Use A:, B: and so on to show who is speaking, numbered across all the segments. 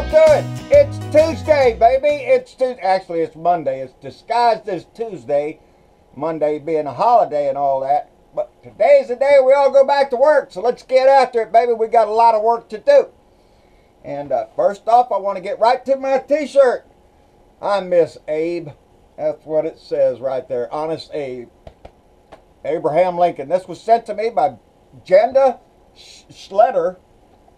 A: y'all doing? It's Tuesday, baby. Actually, it's Monday. It's disguised as Tuesday. Monday being a holiday and all that. But today's the day we all go back to work. So let's get after it, baby. We got a lot of work to do. And first off, I want to get right to my t-shirt. I miss Abe. That's what it says right there. Honest Abe. Abraham Lincoln. This was sent to me by Janda Schletter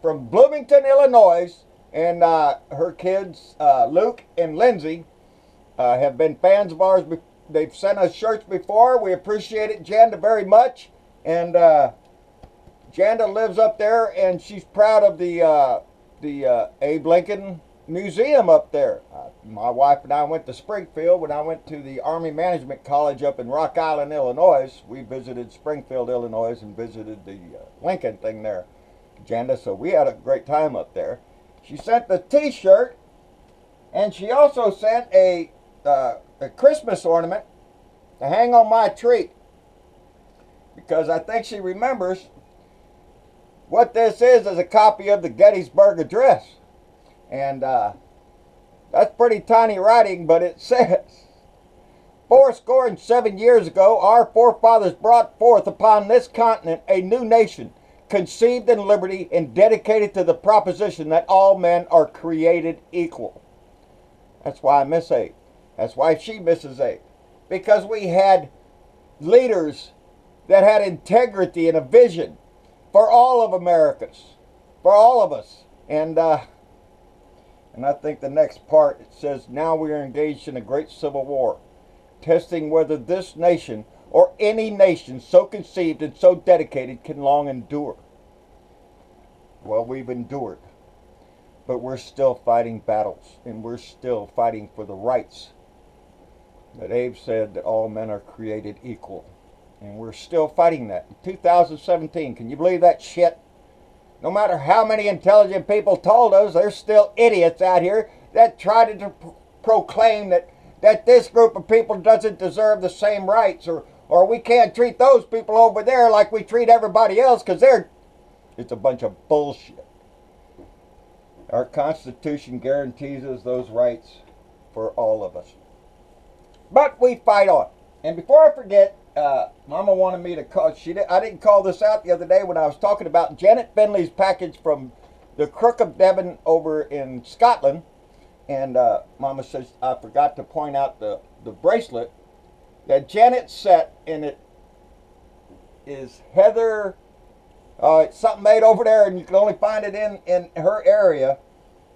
A: from Bloomington, Illinois. And her kids, Luke and Lindsay, have been fans of ours. They've sent us shirts before. We appreciate it, Janda, very much. And Janda lives up there, and she's proud of the Abe Lincoln Museum up there. My wife and I went to Springfield. When I went to the Army Management College up in Rock Island, Illinois, we visited Springfield, Illinois, and visited the Lincoln thing there, Janda. So we had a great time up there. She sent the t-shirt, and she also sent a Christmas ornament to hang on my tree, because I think she remembers what this is a copy of the Gettysburg Address. And that's pretty tiny writing, but it says, 407 years ago, our forefathers brought forth upon this continent a new nation, conceived in liberty and dedicated to the proposition that all men are created equal. That's why I miss Abe. That's why she misses Abe. Because we had leaders that had integrity and a vision for all of Americans, for all of us. And I think the next part, it says, now we are engaged in a great civil war, testing whether this nation or any nation so conceived and so dedicated can long endure. Well, we've endured, but we're still fighting battles, and we're still fighting for the rights that Abe said that all men are created equal. And we're still fighting that in 2017. Can you believe that shit? No matter how many intelligent people told us, there's still idiots out here that try to proclaim that this group of people doesn't deserve the same rights, or we can't treat those people over there like we treat everybody else because it's a bunch of bullshit. Our Constitution guarantees us those rights for all of us. But we fight on. And before I forget, Mama wanted me to call. I didn't call this out the other day when I was talking about Janet Finley's package from the Crook of Devon over in Scotland. And Mama says I forgot to point out the bracelet that Janet set, and it is Heather. It's something made over there, and you can only find it in her area.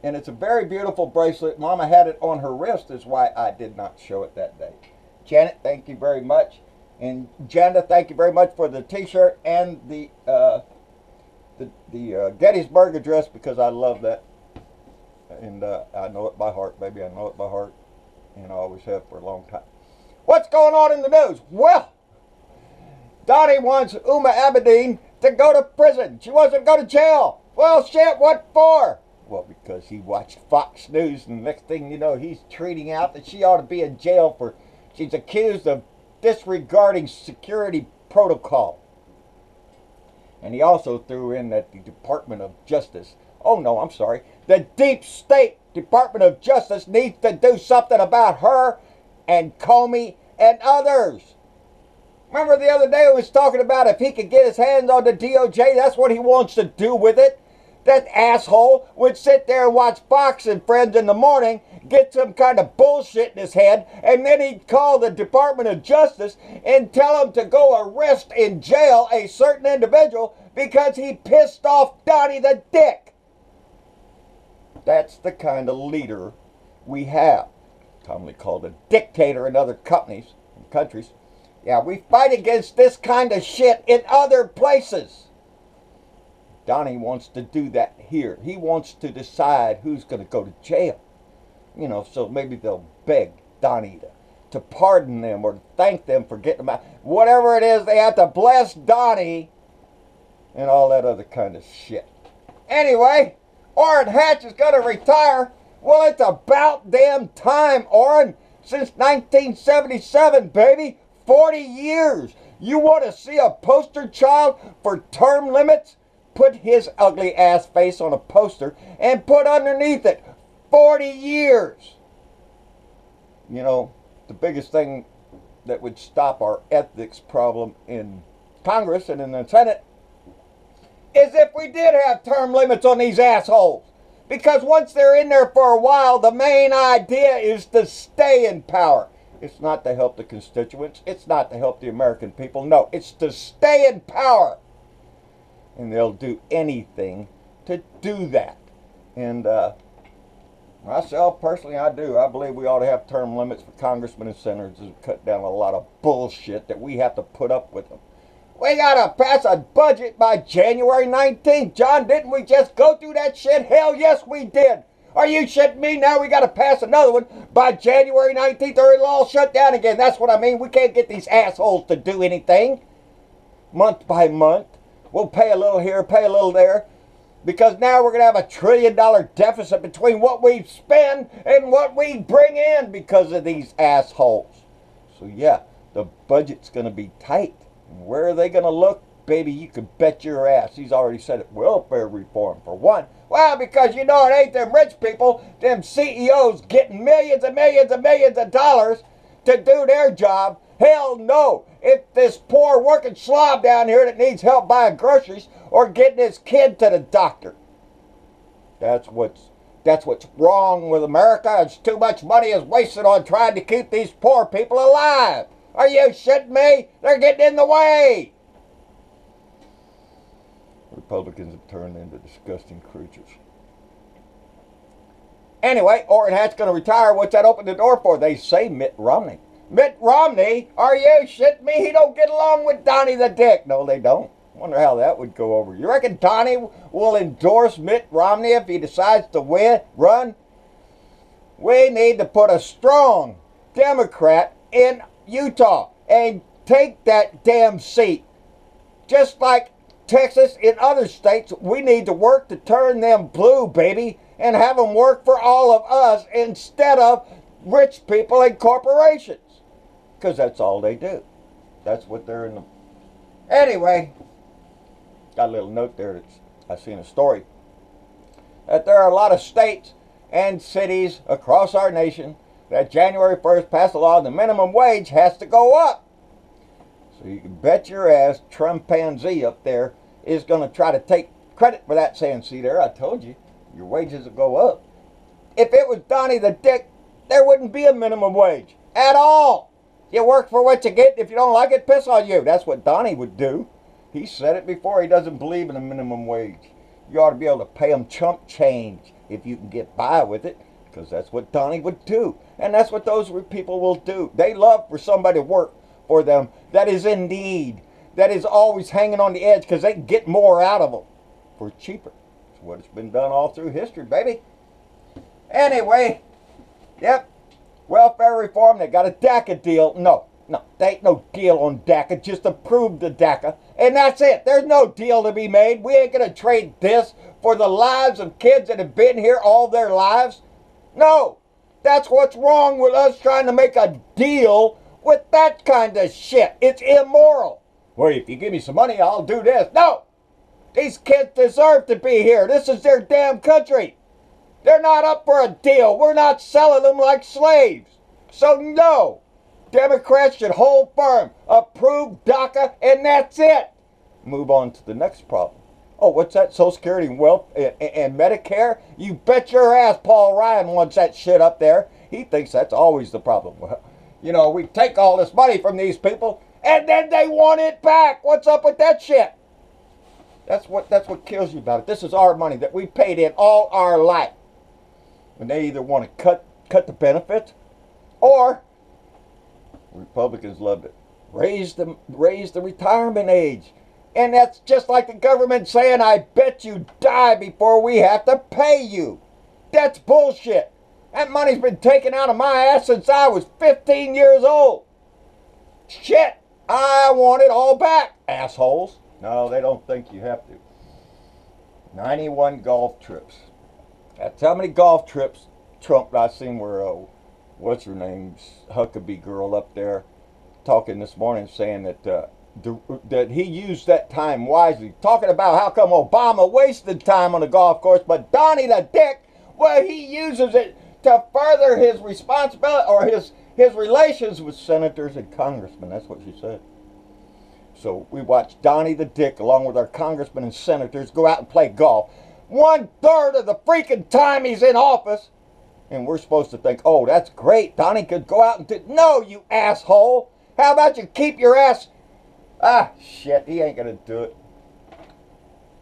A: And it's a very beautiful bracelet. Mama had it on her wrist, is why I did not show it that day. Janet, thank you very much. And Janda, thank you very much for the t-shirt and the Gettysburg Address, because I love that. And I know it by heart, baby. I know it by heart. And I always have for a long time. What's going on in the news? Well, Donnie wants Uma Abedin to go to prison. She wants to go to jail. Well, shit, what for? Well, because he watched Fox News, and the next thing you know, he's tweeting out that she ought to be in jail for, she's accused of disregarding security protocol. And he also threw in that the Department of Justice, oh no, I'm sorry, the deep state Department of Justice needs to do something about her and Comey and others. Remember the other day we was talking about if he could get his hands on the DOJ, that's what he wants to do with it. That asshole would sit there and watch Fox and Friends in the morning, get some kind of bullshit in his head, and then he'd call the Department of Justice and tell them to go arrest in jail a certain individual because he pissed off Donnie the Dick. That's the kind of leader we have. Commonly called a dictator in other countries. Yeah, we fight against this kind of shit in other places. Donnie wants to do that here. He wants to decide who's going to go to jail. You know, so maybe they'll beg Donnie to pardon them or thank them for getting them out. Whatever it is, they have to bless Donnie and all that other kind of shit. Anyway, Orrin Hatch is going to retire. Well, it's about damn time, Orrin. Since 1977, baby. 40 years. You want to see a poster child for term limits? Put his ugly ass face on a poster and put underneath it 40 years. You know, the biggest thing that would stop our ethics problem in Congress and in the Senate is if we did have term limits on these assholes. Because once they're in there for a while, the main idea is to stay in power. It's not to help the constituents. It's not to help the American people. No, it's to stay in power. And they'll do anything to do that. And myself, personally, I do. I believe we ought to have term limits for congressmen and senators to cut down a lot of bullshit that we have to put up with them. We gotta pass a budget by January 19th. John, didn't we just go through that shit? Hell yes, we did. Are you shitting me? Now we gotta pass another one by January 19th or it'll all shut down again. That's what I mean. We can't get these assholes to do anything. Month by month. We'll pay a little here, pay a little there. Because now we're gonna have $1 trillion deficit between what we spend and what we bring in because of these assholes. So yeah, the budget's gonna be tight. Where are they going to look? Baby, you can bet your ass. He's already said it. Welfare reform, for one. Well, because you know it ain't them rich people, them CEOs getting millions and millions and millions of dollars to do their job. Hell no. It's this poor working slob down here that needs help buying groceries or getting his kid to the doctor. That's what's wrong with America. It's too much money is wasted on trying to keep these poor people alive. Are you shitting me? They're getting in the way. Republicans have turned into disgusting creatures. Anyway, Orrin Hatch's going to retire. What's that open the door for? They say Mitt Romney. Mitt Romney? Are you shitting me? He don't get along with Donnie the Dick. No, they don't. Wonder how that would go over. You reckon Donnie will endorse Mitt Romney if he decides to run? We need to put a strong Democrat in Utah and take that damn seat. Just like Texas and other states, we need to work to turn them blue, baby, and have them work for all of us instead of rich people and corporations. Because that's all they do. That's what they're in the... Anyway, got a little note there that I seen a story that there are a lot of states and cities across our nation that January 1st passed a law the minimum wage has to go up. So you can bet your ass Trumpanzee up there is going to try to take credit for that, saying, see there, I told you, your wages will go up. If it was Donnie the Dick, there wouldn't be a minimum wage at all. You work for what you get. If you don't like it, piss on you. That's what Donnie would do. He said it before. He doesn't believe in a minimum wage. You ought to be able to pay them chump change if you can get by with it. Because that's what Donnie would do. And that's what those people will do. They love for somebody to work for them that is in need. That is always hanging on the edge because they can get more out of them for cheaper. That's what it's been done all through history, baby. Anyway, yep. Welfare reform, they got a DACA deal. No, there ain't no deal on DACA. Just approved the DACA. And that's it. There's no deal to be made. We ain't going to trade this for the lives of kids that have been here all their lives. No, that's what's wrong with us trying to make a deal with that kind of shit. It's immoral. Well, if you give me some money, I'll do this. No, these kids deserve to be here. This is their damn country. They're not up for a deal. We're not selling them like slaves. So no, Democrats should hold firm, approve DACA, and that's it. Move on to the next problem. Oh, what's that? Social Security and wealth and Medicare? You bet your ass Paul Ryan wants that shit up there. He thinks that's always the problem. Well, you know, we take all this money from these people and then they want it back. What's up with that shit? That's what kills you about it. This is our money that we paid in all our life. And they either want to cut the benefits, or Republicans love it. Raise the retirement age. And that's just like the government saying, I bet you die before we have to pay you. That's bullshit. That money's been taken out of my ass since I was 15 years old. Shit, I want it all back, assholes. No, they don't think you have to. 91 golf trips. That's how many golf trips Trump I seen where, what's her name's Huckabee girl up there talking this morning saying that that he used that time wisely. Talking about how come Obama wasted time on the golf course, but Donnie the Dick Well, he uses it to further his responsibility or his relations with senators and congressmen. That's what she said. So we watched Donnie the Dick along with our congressmen and senators go out and play golf 1/3 of the freaking time he's in office. And we're supposed to think, oh, that's great. Donnie could go out and do... No, you asshole. How about you keep your ass... Ah, shit, he ain't going to do it.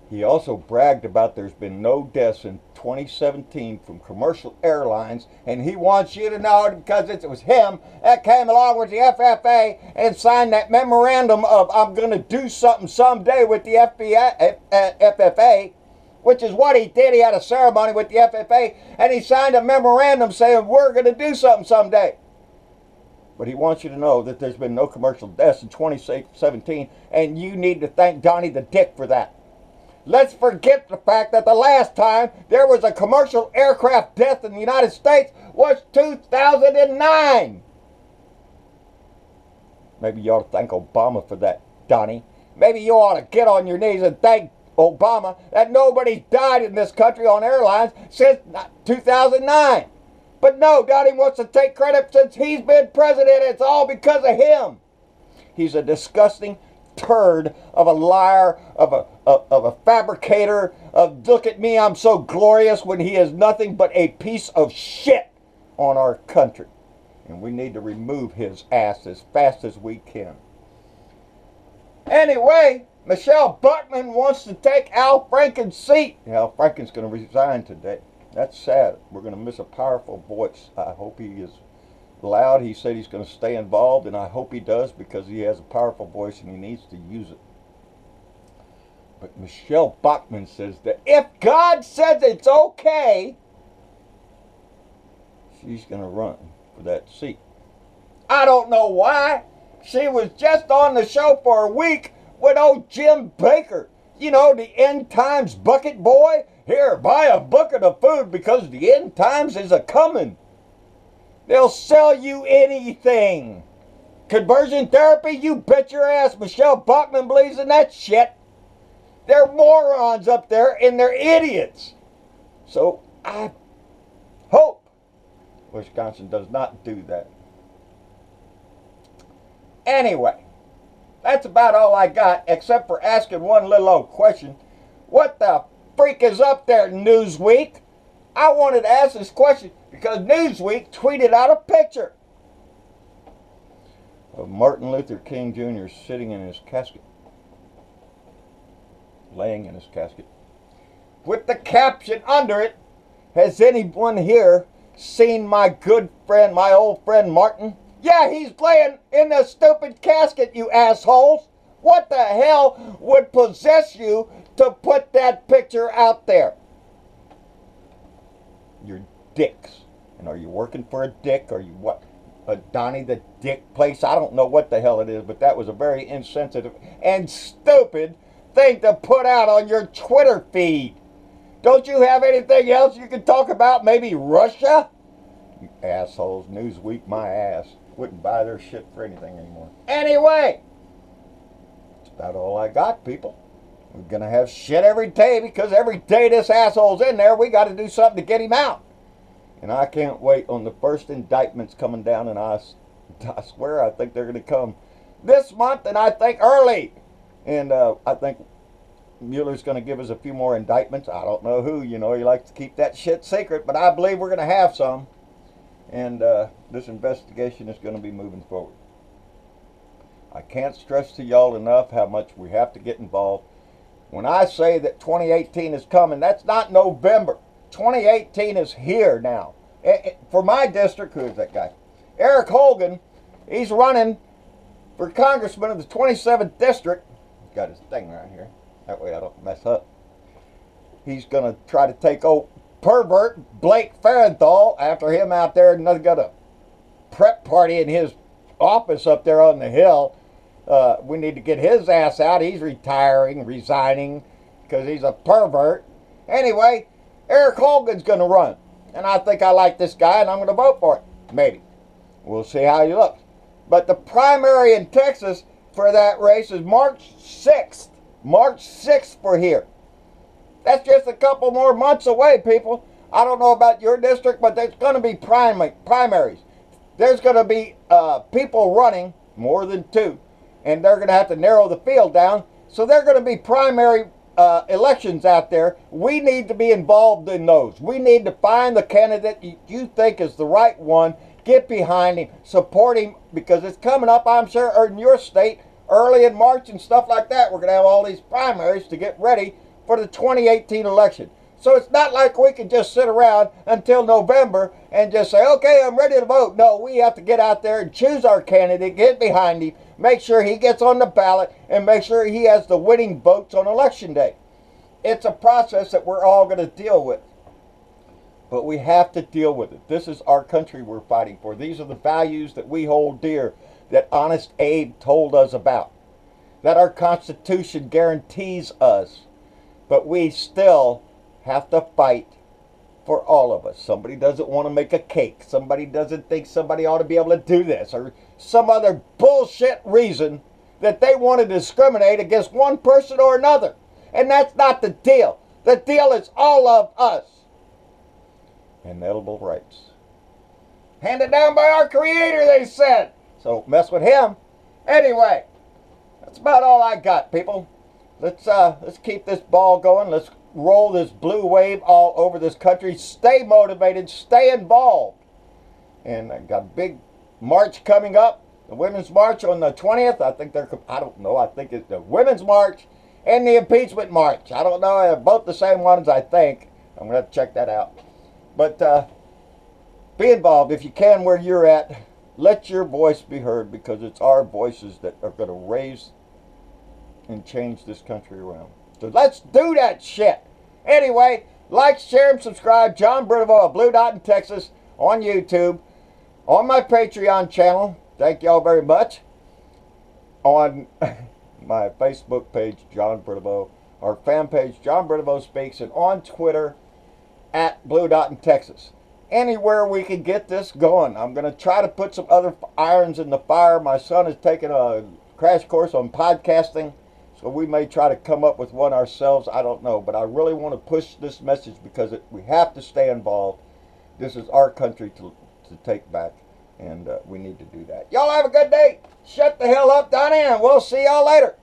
A: He also bragged about there's been no deaths in 2017 from commercial airlines, and he wants you to know because it was him that came along with the FFA and signed that memorandum of I'm going to do something someday with the FFA, which is what he did. He had a ceremony with the FFA, and he signed a memorandum saying we're going to do something someday. But he wants you to know that there's been no commercial deaths in 2017, and you need to thank Donnie the Dick for that. Let's forget the fact that the last time there was a commercial aircraft death in the United States was 2009. Maybe you ought to thank Obama for that, Donnie. Maybe you ought to get on your knees and thank Obama that nobody died in this country on airlines since 2009. But no, Donnie wants to take credit since he's been president. It's all because of him. He's a disgusting turd of a liar, of a fabricator, of look at me, I'm so glorious, when he is nothing but a piece of shit on our country. And we need to remove his ass as fast as we can. Anyway, Michelle Bachmann wants to take Al Franken's seat. Al Franken's going to resign today. That's sad. We're going to miss a powerful voice. I hope he is loud. He said he's going to stay involved, and I hope he does because he has a powerful voice and he needs to use it. But Michelle Bachmann says that if God says it's okay, she's going to run for that seat. I don't know why. She was just on the show for a week with old Jim Baker. You know, the end times bucket boy. Here, buy a bucket of food because the end times is a-coming. They'll sell you anything. Conversion therapy? You bet your ass Michelle Bachmann believes in that shit. They're morons up there and they're idiots. So I hope Wisconsin does not do that. Anyway, that's about all I got, except for asking one little old question. What the freak is up there, Newsweek? I wanted to ask this question because Newsweek tweeted out a picture of Martin Luther King Jr. sitting in his casket, laying in his casket, with the caption under it, has anyone here seen my good friend, my old friend Martin? Yeah, he's laying in the stupid casket, you assholes. What the hell would possess you to put that picture out there? You're dicks. And are you working for a dick? Are you what? A Donnie the Dick place? I don't know what the hell it is, but that was a very insensitive and stupid thing to put out on your Twitter feed. Don't you have anything else you can talk about? Maybe Russia? You assholes. Newsweek, my ass. Wouldn't buy their shit for anything anymore. Anyway, that's about all I got, people. We're going to have shit every day because every day this asshole's in there, we got to do something to get him out. And I can't wait on the first indictments coming down, and I swear I think they're going to come this month, and I think early. And I think Mueller's going to give us a few more indictments. I don't know who, you know, he likes to keep that shit secret, but I believe we're going to have some. And this investigation is going to be moving forward. I can't stress to y'all enough how much we have to get involved. When I say that 2018 is coming, that's not November. 2018 is here now. For my district, who is that guy? Eric Holgan, he's running for congressman of the 27th district. He's got his thing right here. That way I don't mess up. He's going to try to take old pervert Blake Farenthold after him out there, and got a prep party in his office up there on the hill. We need to get his ass out. He's retiring, resigning, because he's a pervert. Anyway, Eric Holgan's going to run. And I think I like this guy, and I'm going to vote for it. Maybe. We'll see how he looks. But the primary in Texas for that race is March 6th. March 6th for here. That's just a couple more months away, people. I don't know about your district, but there's going to be primaries. There's going to be people running, more than 2, and they're going to have to narrow the field down. So there are going to be primary elections out there. We need to be involved in those. We need to find the candidate you think is the right one, get behind him, support him, because it's coming up, I'm sure, in your state, early in March and stuff like that. We're going to have all these primaries to get ready for the 2018 election. So it's not like we can just sit around until November and just say, okay, I'm ready to vote. No, we have to get out there and choose our candidate, get behind him, make sure he gets on the ballot, and make sure he has the winning votes on election day. It's a process that we're all going to deal with. But we have to deal with it. This is our country we're fighting for. These are the values that we hold dear, that Honest Abe told us about, that our Constitution guarantees us. But we still have to fight for all of us. Somebody doesn't want to make a cake. Somebody doesn't think somebody ought to be able to do this, or some other bullshit reason that they want to discriminate against one person or another. And that's not the deal. The deal is all of us. Inalienable rights. Handed down by our Creator, they said. So mess with him. Anyway, that's about all I got, people. Let's keep this ball going. Let's roll this blue wave all over this country. Stay motivated. Stay involved. And I got a big march coming up. The Women's March on the 20th. I think I don't know. I think it's the Women's March and the Impeachment March. I don't know. They're both the same ones, I think. I'm going to have to check that out. But be involved if you can where you're at. Let your voice be heard, because it's our voices that are going to raise and change this country around. So let's do that shit. Anyway, like, share, and subscribe. John Britovo of Blue Dot in Texas on YouTube, on my Patreon channel. Thank y'all very much. On my Facebook page, John Britovo, our fan page, John Britovo Speaks, and on Twitter at Blue Dot in Texas. Anywhere we can get this going. I'm going to try to put some other irons in the fire. My son is taking a crash course on podcasting, so we may try to come up with one ourselves. I don't know, but I really want to push this message, because we have to stay involved. This is our country to take back, and we need to do that. Y'all have a good day. Shut the hell up, Donnie, and we'll see y'all later.